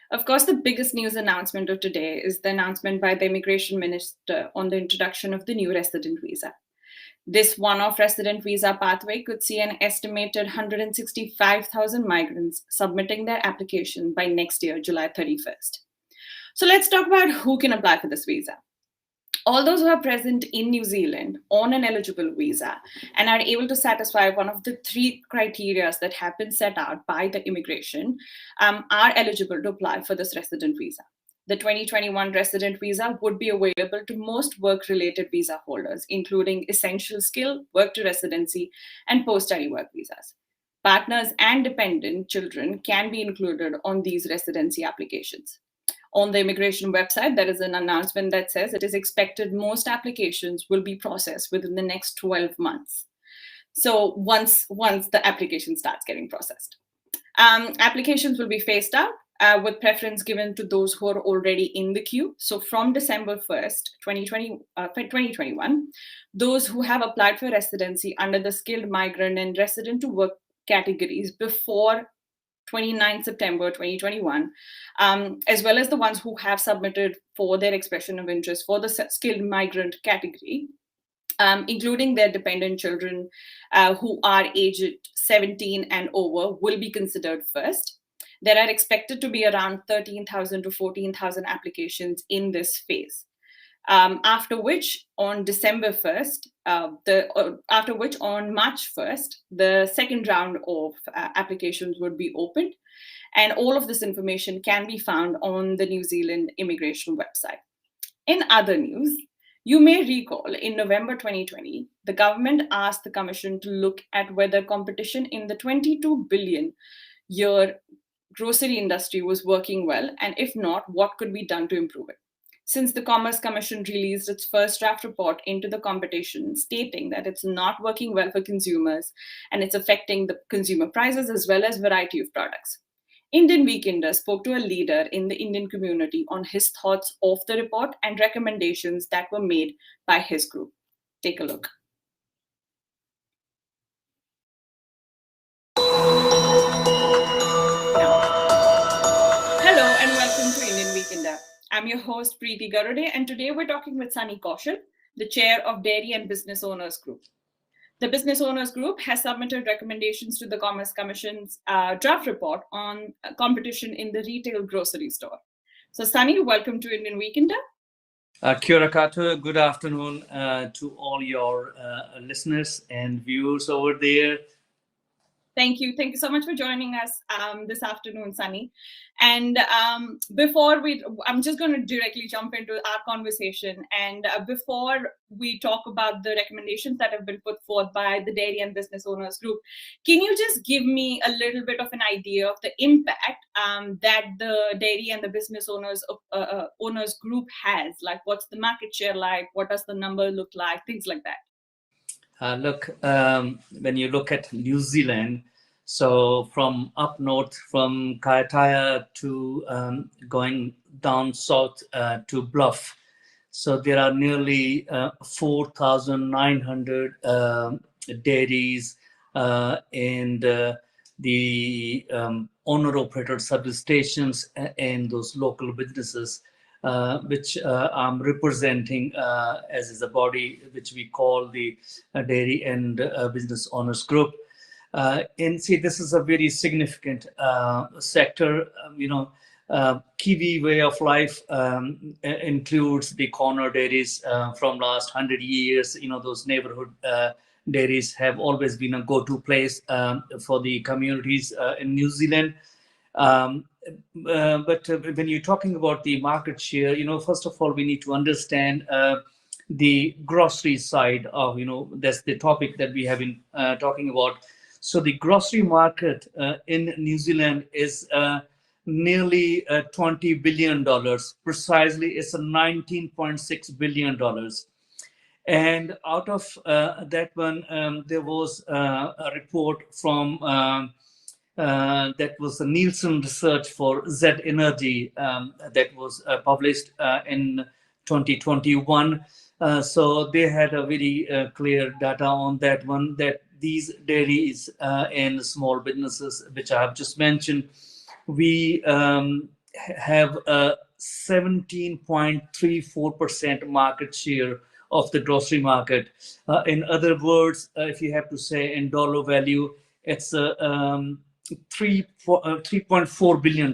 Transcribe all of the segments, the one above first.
Of course, the biggest news announcement of today is the announcement by the Immigration Minister on the introduction of the new resident visa. This one-off resident visa pathway could see an estimated 165,000 migrants submitting their application by next year, July 31st. So let's talk about who can apply for this visa. All those who are present in New Zealand on an eligible visa and are able to satisfy one of the three criteria that have been set out by the immigration are eligible to apply for this resident visa. The 2021 resident visa would be available to most work-related visa holders, including essential skill, work to residency, and post-study work visas. Partners and dependent children can be included on these residency applications. On the immigration website, there is an announcement that says it is expected most applications will be processed within the next 12 months. So once the application starts getting processed. Applications will be phased out with preference given to those who are already in the queue. So from December 1st, 2021, those who have applied for residency under the skilled migrant and resident to work categories before 29 September 2021, as well as the ones who have submitted for their expression of interest for the skilled migrant category, including their dependent children who are aged 17 and over, will be considered first. There are expected to be around 13,000 to 14,000 applications in this phase. After which, on December 1st, on March 1st, the second round of applications would be opened. And all of this information can be found on the New Zealand immigration website. In other news, you may recall in November 2020, the government asked the Commission to look at whether competition in the 22 billion year grocery industry was working well, and if not, what could be done to improve it. Since the Commerce Commission released its first draft report into the competition, stating that it's not working well for consumers and it's affecting the consumer prices as well as variety of products. Indian Weekender spoke to a leader in the Indian community on his thoughts of the report and recommendations that were made by his group. Take a look. Hello and welcome to Indian Weekender. I'm your host, Preeti Garude, and today we're talking with Sunny Kaushal, the chair of Dairy and Business Owners Group. The Business Owners Group has submitted recommendations to the Commerce Commission's draft report on competition in the retail grocery store. So, Sunny, welcome to Indian Weekender. Kia ora koutou. Good afternoon to all your listeners and viewers over there. Thank you. Thank you so much for joining us this afternoon, Sunny. And I'm just going to directly jump into our conversation. And before we talk about the recommendations that have been put forth by the Dairy and Business Owners Group, can you just give me a little bit of an idea of the impact that the Dairy and the Business Owners Group has? Like, what's the market share like? What does the number look like? Things like that. When you look at New Zealand, so from up north, from Kaitaia to going down south to Bluff, so there are nearly 4,900 dairies and the owner-operator service stations and those local businesses, which I'm representing as is a body which we call the Dairy and Business Owners Group. And see, this is a very significant sector. Kiwi way of life includes the corner dairies from last 100 years. Those neighborhood dairies have always been a go-to place for the communities in New Zealand. But when you're talking about the market share, first of all, we need to understand the grocery side of, that's the topic that we have been talking about. So the grocery market in New Zealand is nearly $20 billion. Precisely, it's a $19.6 billion. And out of that one, there was a report from that was the Nielsen research for Z Energy that was published in 2021. So they had a very clear data on that one, that these dairies and small businesses, which I have just mentioned, we have a 17.34% market share of the grocery market. In other words, if you have to say in dollar value, it's $3.4 billion.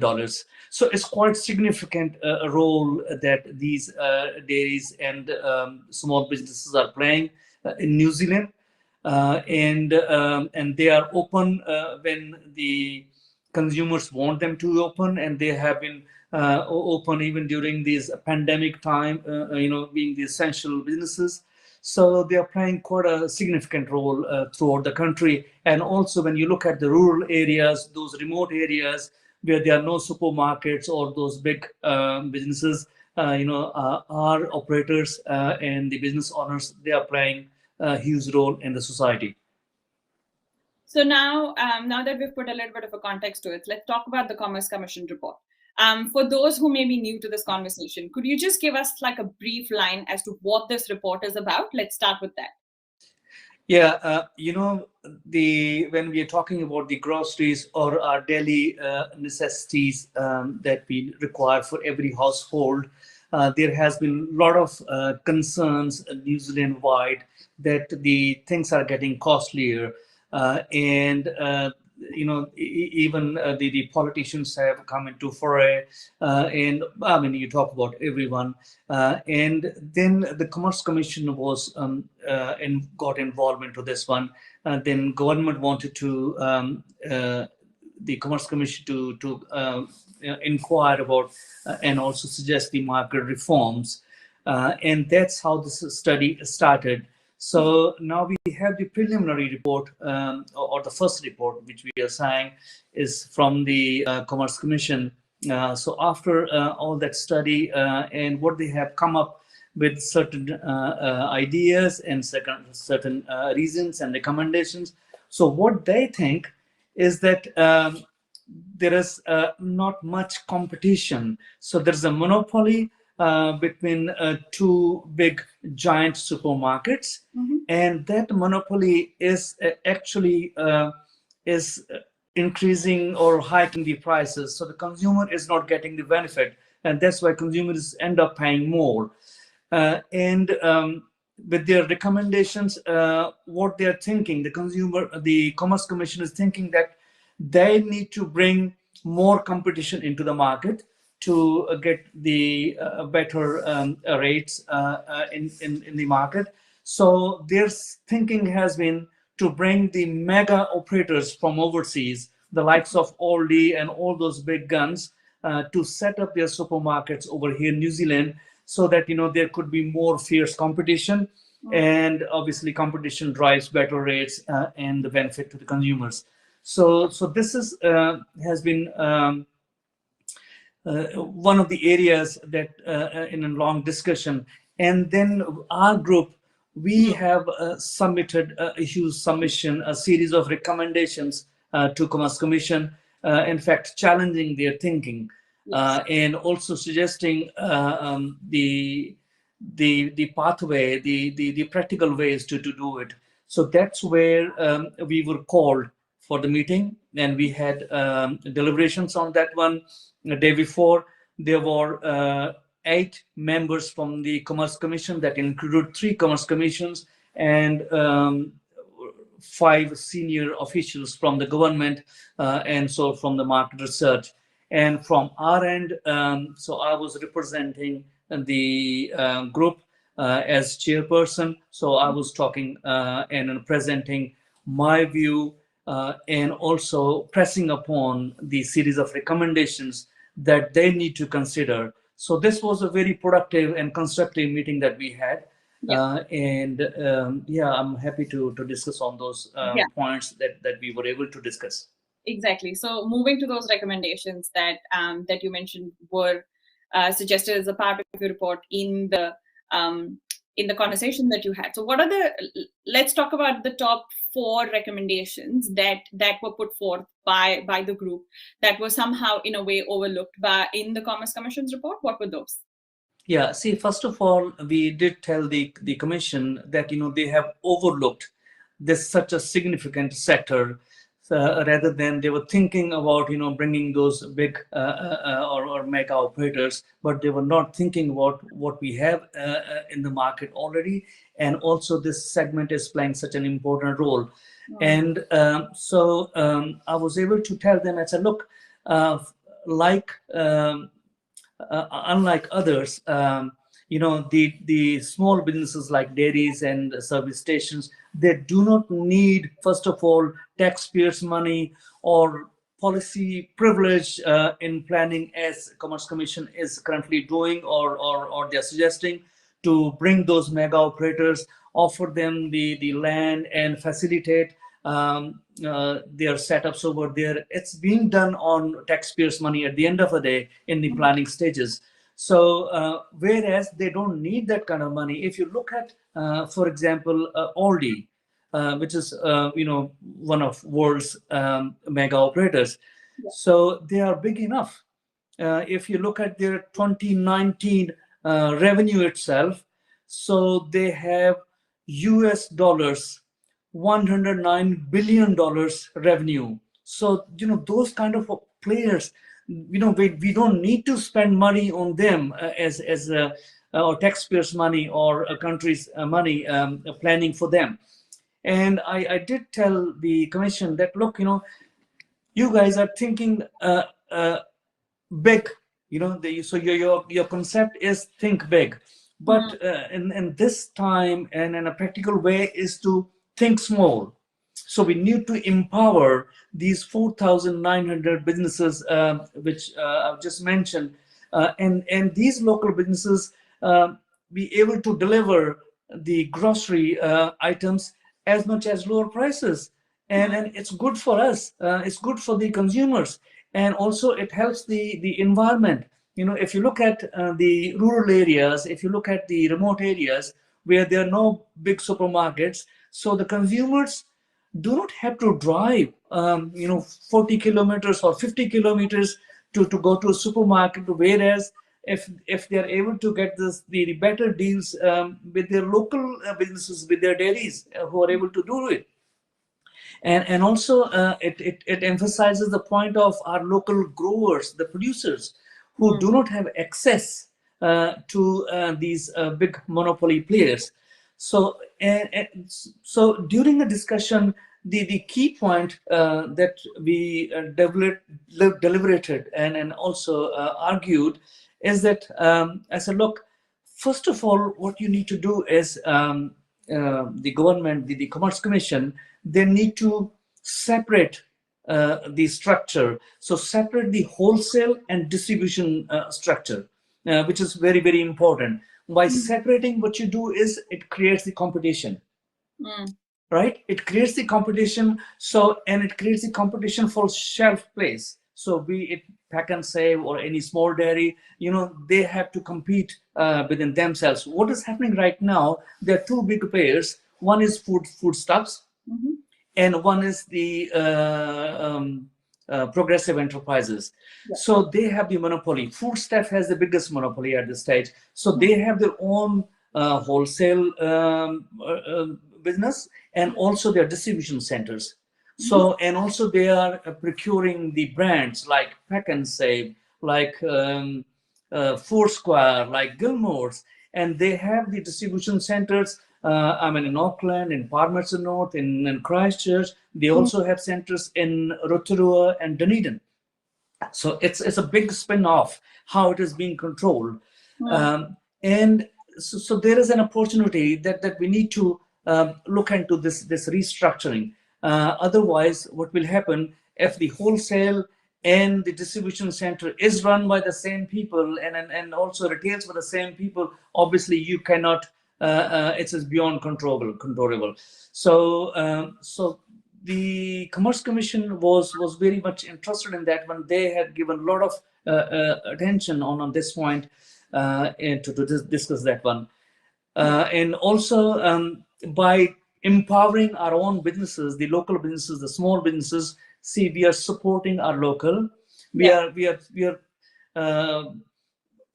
So it's quite significant role that these dairies and small businesses are playing in New Zealand, and they are open when the consumers want them to open, and they have been open even during this pandemic time, being the essential businesses. So they are playing quite a significant role throughout the country. And also when you look at the rural areas, those remote areas where there are no supermarkets or those big businesses, our operators and the business owners, they are playing a huge role in the society. So now that we've put a little bit of a context to it, let's talk about the Commerce Commission report. For those who may be new to this conversation, could you just give us like a brief line as to what this report is about? Let's start with that. Yeah, when we are talking about the groceries or our daily necessities that we require for every household, there has been a lot of concerns New Zealand wide that the things are getting costlier, and even the politicians have come into foray, and I mean, you talk about everyone, and then the Commerce Commission was and got involved into this one. Then government wanted to the Commerce Commission to inquire about and also suggest the market reforms, and that's how this study started. So now we have the preliminary report, or the first report, which we are saying is from the Commerce Commission. So after all that study and what they have come up with certain ideas and certain reasons and recommendations. So what they think is that there is not much competition. So there's a monopoly between two big giant supermarkets, and that monopoly is actually is increasing or hiking the prices. So the consumer is not getting the benefit, and that's why consumers end up paying more. And with their recommendations, what they're thinking, the Commerce Commission is thinking that they need to bring more competition into the market to get the better rates in the market. So their thinking has been to bring the mega operators from overseas, the likes of Aldi and all those big guns, to set up their supermarkets over here in New Zealand, so that there could be more fierce competition, and obviously competition drives better rates and the benefit to the consumers. So this is has been one of the areas that in a long discussion. And then our group, we have submitted a huge submission, a series of recommendations to Commerce Commission, in fact challenging their thinking. Yes. And also suggesting the pathway, the practical ways to do it. So that's where we were called for the meeting, and we had deliberations on that one. The day before, there were 8 members from the Commerce Commission, that included 3 Commerce Commissions and 5 senior officials from the government, and so from the market research. And from our end, so I was representing the group as chairperson. So I was talking and presenting my view, and also pressing upon the series of recommendations that they need to consider. So this was a very productive and constructive meeting that we had. Yeah. I'm happy to discuss on those points that we were able to discuss. Exactly. So moving to those recommendations that that you mentioned were suggested as a part of your report in the conversation that you had. So what are let's talk about the top 4 recommendations that were put forth by the group that were somehow in a way overlooked in the Commerce Commission's report. What were those? Yeah, see, first of all, we did tell the commission that they have overlooked this such a significant sector, rather than they were thinking about bringing those big or mega operators, but they were not thinking about what we have in the market already, and also this segment is playing such an important role. And I was able to tell them, I said, look, like unlike others, the small businesses like dairies and service stations, they do not need, first of all, taxpayers' money or policy privilege in planning, as Commerce Commission is currently doing, or they're suggesting to bring those mega operators, offer them the land and facilitate their setups over there. It's being done on taxpayers' money at the end of the day in the planning stages. So whereas they don't need that kind of money. If you look at, for example, Aldi, which is one of world's mega operators, so they are big enough. If you look at their 2019 revenue itself, so they have US dollars $109 billion revenue. So those kind of players, we don't need to spend money on them as or taxpayers' money or a country's money planning for them. And I did tell the commission that, look, you guys are thinking big, so your concept is think big, but in this time and in a practical way is to think small. So we need to empower these 4,900 businesses, which I've just mentioned, and these local businesses be able to deliver the grocery items as much as lower prices. And it's good for us. It's good for the consumers. And also it helps the environment. If you look at the rural areas, if you look at the remote areas where there are no big supermarkets, so the consumers do not have to drive 40 kilometers or 50 kilometers to go to a supermarket, whereas if they are able to get the better deals with their local businesses, with their dairies who are able to do it. And also it emphasizes the point of our local growers, the producers who do not have access to these big monopoly players. So so during the discussion, the key point that we deliberated and also argued is that I said, look, first of all, what you need to do is the government, the Commerce Commission, they need to separate the structure. So separate the wholesale and distribution structure, which is very, very important. By separating, what you do is it creates the competition, right? It creates the competition. And it creates the competition for shelf place. So be it Pack and Save or any small dairy, they have to compete within themselves. What is happening right now? There are two big players. One is foodstuffs, and one is the Progressive Enterprises. So they have the monopoly. Foodstuff has the biggest monopoly at this stage. So they have their own wholesale business and also their distribution centers. So, and also they are procuring the brands like Pack and Save, like Foursquare, like Gilmore's, and they have the distribution centers. In Auckland, in Palmerston North, in Christchurch. They also have centers in Rotorua and Dunedin. So it's a big spin-off how it is being controlled. And so there is an opportunity that we need to look into this restructuring. Otherwise, what will happen if the wholesale and the distribution center is run by the same people and also retails by the same people? Obviously, you cannot. It is beyond controllable. So the Commerce Commission was very much interested in that one. They had given a lot of attention on this point and to discuss that one. And also by empowering our own businesses, the local businesses, the small businesses, see, we are supporting our local. We are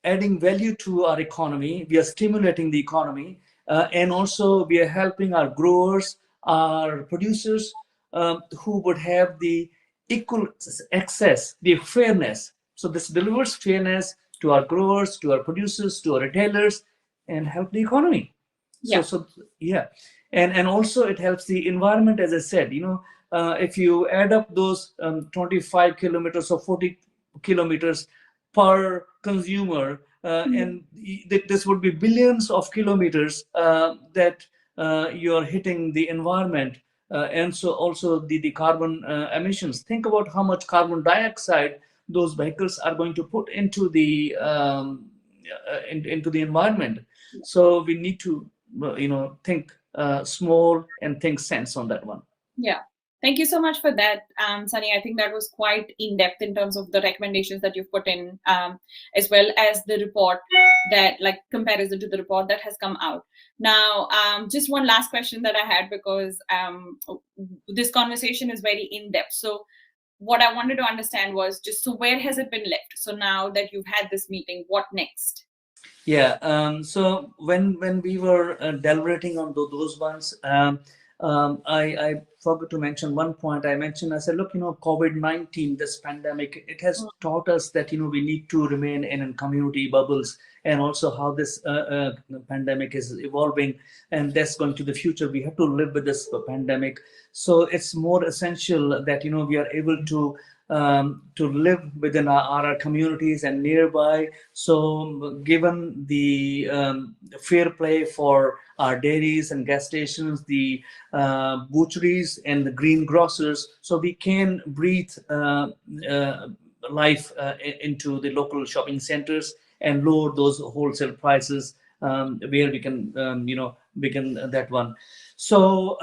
adding value to our economy. We are stimulating the economy, and also we are helping our growers, our producers who would have the equal access, the fairness. So this delivers fairness to our growers, to our producers, to our retailers, and help the economy. Yeah. So yeah, and also it helps the environment, as I said. If you add up those 25 kilometers or 40 kilometers per consumer, and this would be billions of kilometers that you're hitting the environment, and so also the carbon emissions. Think about how much carbon dioxide those vehicles are going to put into the into the environment. So we need to think small and think sense on that one. Yeah. Thank you so much for that, Sunny. I think that was quite in-depth in terms of the recommendations that you've put in, as well as the report that, like, comparison to the report that has come out. Now, just one last question that I had, because this conversation is very in-depth. So what I wanted to understand was just, so where has it been left? So now that you've had this meeting, what next? Yeah. So when we were deliberating on those ones, I forgot to mention one point. I said, look, COVID-19, this pandemic, it has taught us that we need to remain in community bubbles, and also how this pandemic is evolving, and that's going to the future. We have to live with this pandemic. So it's more essential that we are able to live within our communities and nearby. So given the fair play for our dairies and gas stations, the butcheries and the green grocers, so we can breathe life into the local shopping centers and lower those wholesale prices, where we can begin that one. So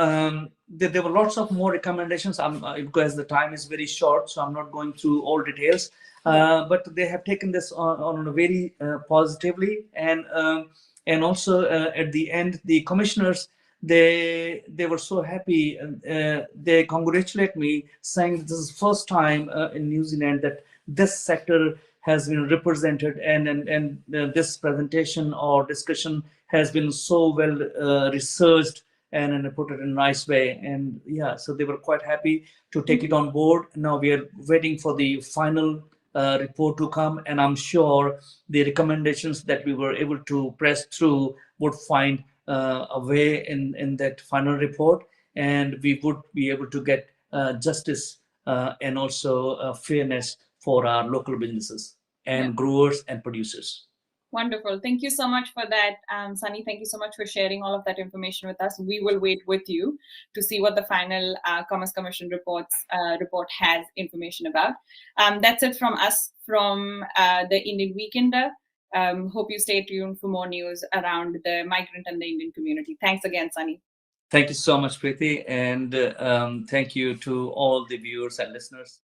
there were lots of more recommendations, because the time is very short, so I'm not going through all details. But they have taken this on very positively, and also at the end, the commissioners, they were so happy. They congratulate me, saying this is the first time in New Zealand that this sector has been represented, and this presentation or discussion has been so well researched and put it in a nice way. And yeah, so they were quite happy to take it on board. Now we are waiting for the final report to come, and I'm sure the recommendations that we were able to press through would find a way in that final report, and we would be able to get justice and also fairness for our local businesses and growers and producers. Wonderful. Thank you so much for that, Sunny. Thank you so much for sharing all of that information with us. We will wait with you to see what the final Commerce Commission report has information about. That's it from us from the Indian Weekender. Hope you stay tuned for more news around the migrant and the Indian community. Thanks again, Sunny. Thank you so much, Preeti, and thank you to all the viewers and listeners.